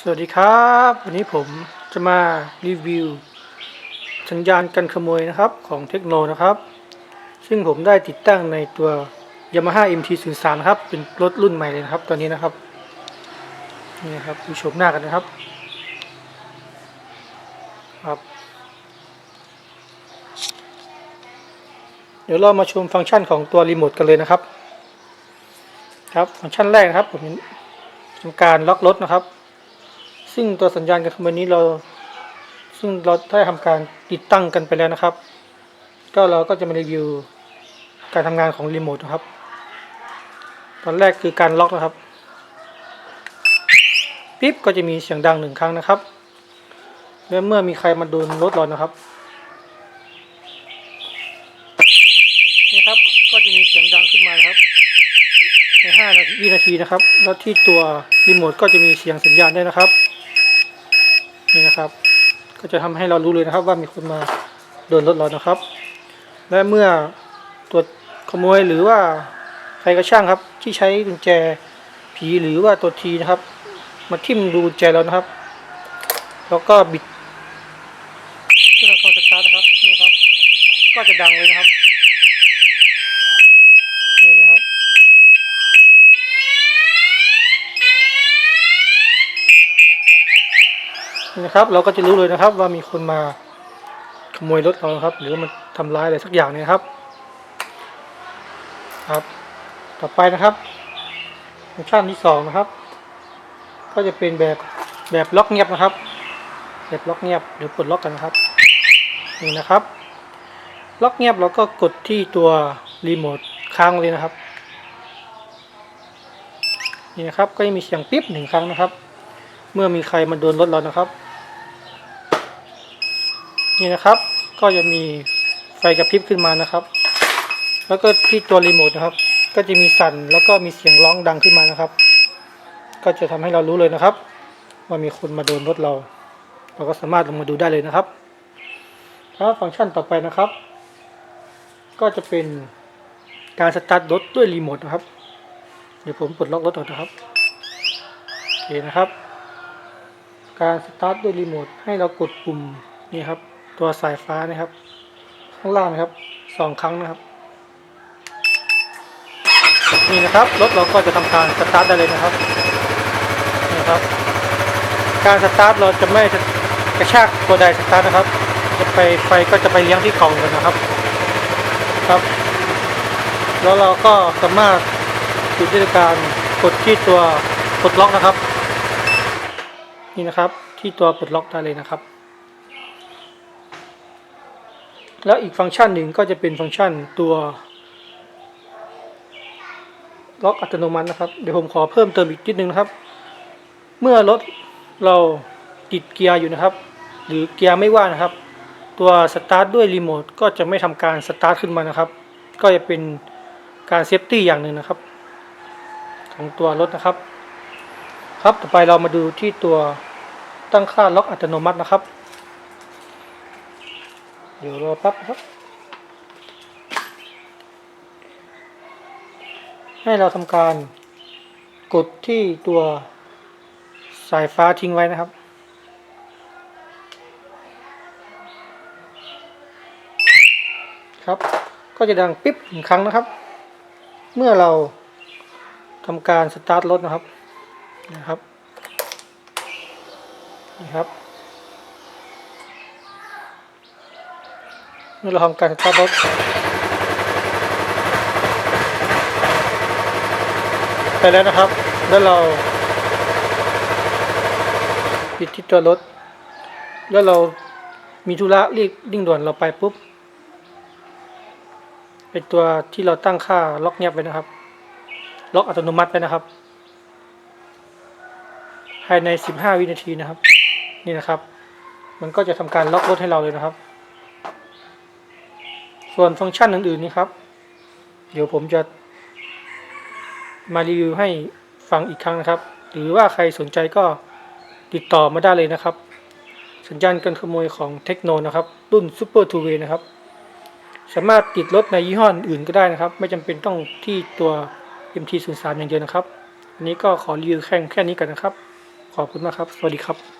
สวัสดีครับวันนี้ผมจะมารีวิวสัญญาณกันขโมยนะครับของเทคโนนะครับซึ่งผมได้ติดตั้งในตัว Yamaha MT-03 นะครับเป็นรถรุ่นใหม่เลยนะครับตัวนี้นะครับนี่นะครับดูชมหน้ากันนะครับเดี๋ยวเรามาชมฟังก์ชันของตัวรีโมทกันเลยนะครับฟังก์ชันแรกนะครับผมทำการล็อกรถนะครับซึ่งตัวสัญญาณกันขโมยนี้เราได้ทำการติดตั้งกันไปแล้วนะครับเราก็จะมารีวิวการทำงานของรีโมทนะครับตอนแรกคือการล็อกนะครับปิ๊บก็จะมีเสียงดังหนึ่งครั้งนะครับและเมื่อมีใครมาโดนรถเรานะครับนี่ครับก็จะมีเสียงดังขึ้นมานะครับใน5 วินาทีนะครับแล้วที่ตัวรีโมทก็จะมีเสียงสัญญาณด้วยนะครับนี่นะครับก็จะทำให้เรารู้เลยนะครับว่ามีคนมาโดนรถเรานะครับและเมื่อตัวขโมยหรือว่าใครก็ช่างครับที่ใช้กุญแจผีหรือว่าตัวทีนะครับมาทิ่มดูกุญแจเรานะครับแล้วก็บิดเพื่อเข้าสตาร์ทนะครับนี่ครับก็จะดังเลยนะครับนี่นะครับนี่นะครับเราก็จะรู้เลยนะครับว่ามีคนมาขโมยรถเราครับหรือมันทำร้ายอะไรสักอย่างเนี่ยครับต่อไปนะครับฟังก์ชันที่2นะครับก็จะเป็นแบบล็อกเงียบนะครับแบบล็อกเงียบเดี๋ยวปลดล็อกกันนะครับนี่นะครับล็อกเงียบเราก็กดที่ตัวรีโมทค้างเลยนะครับนี่นะครับก็จะมีเสียงปิ๊บ1 ครั้งนะครับเมื่อมีใครมาโดนรถเรานะครับนี่นะครับก็จะมีไฟกระพริบขึ้นมานะครับแล้วก็ที่ตัวรีโมทนะครับก็จะมีสั่นแล้วก็มีเสียงร้องดังขึ้นมานะครับก็จะทำให้เรารู้เลยนะครับว่ามีคนมาโดนรถเราก็สามารถลงมาดูได้เลยนะครับฟังก์ชันต่อไปนะครับก็จะเป็นการสตาร์ทรถด้วยรีโมทนะครับเดี๋ยวผมปลดล็อกรถก่อนนะครับโอเคนะครับการสตาร์ทด้วยรีโมทให้เรากดปุ่มนี่ครับตัวสายฟ้านะครับข้างล่างนะครับ2 ครั้งนะครับนี่นะครับรถเราก็จะทำการสตาร์ทได้เลยนะครับนี่ครับการสตาร์ทเราจะไม่กระชากตัวใดสตาร์ทนะครับไฟก็จะไปเลี้ยงที่กล่องกันนะครับแล้วเราก็สามารถหยุดด้วยการกดที่ตัวปลดล็อกนะครับนี่นะครับที่ตัวปลดล็อกได้เลยนะครับแล้วอีกฟังก์ชันหนึ่งก็จะเป็นฟังก์ชันตัวล็อกอัตโนมัตินะครับเดี๋ยวผมขอเพิ่มเติมอีกนิดนึงนะครับเมื่อรถเราติดเกียร์อยู่นะครับหรือเกียร์ไม่ว่างนะครับตัวสตาร์ทด้วยรีโมทก็จะไม่ทำการสตาร์ทขึ้นมานะครับก็จะเป็นการเซฟตี้อย่างหนึ่งนะครับของตัวรถนะครับต่อไปเรามาดูที่ตัวตั้งค่าล็อกอัตโนมัตินะครับเดี๋ยวรอแป๊บครับให้เราทำการกดที่ตัวสายฟ้าทิ้งไว้นะครับก็จะดังปิ๊บ1 ครั้งนะครับเมื่อเราทำการสตาร์ทรถนะครับนี่ครับเมื่อเราทำการสตาร์ทรถไปแล้วนะครับแล้วเราปิดที่ตัวรถแล้วเรามีธุระรีบดิ่งด่วนเราไปปุ๊บเป็นตัวที่เราตั้งค่าล็อกเงียบไว้นะครับล็อกอัตโนมัติไว้นะครับภายใน15 วินาทีนะครับนี่นะครับมันก็จะทำการล็อกรถให้เราเลยนะครับส่วนฟังก์ชันอื่นๆนี่ครับเดี๋ยวผมจะมารีวิวให้ฟังอีกครั้งนะครับหรือว่าใครสนใจก็ติดต่อมาได้เลยนะครับสัญญาณการขโมยของเทคโนนะครับรุ่น Super 2 Way นะครับสามารถติดรถในยี่ห้ออื่นก็ได้นะครับไม่จำเป็นต้องที่ตัว MT-03 อย่างเดียวนะครับวันนี้ก็ขอรีวิวแค่นี้กันนะครับข ขอบคุณมากครับสวัสดีครับ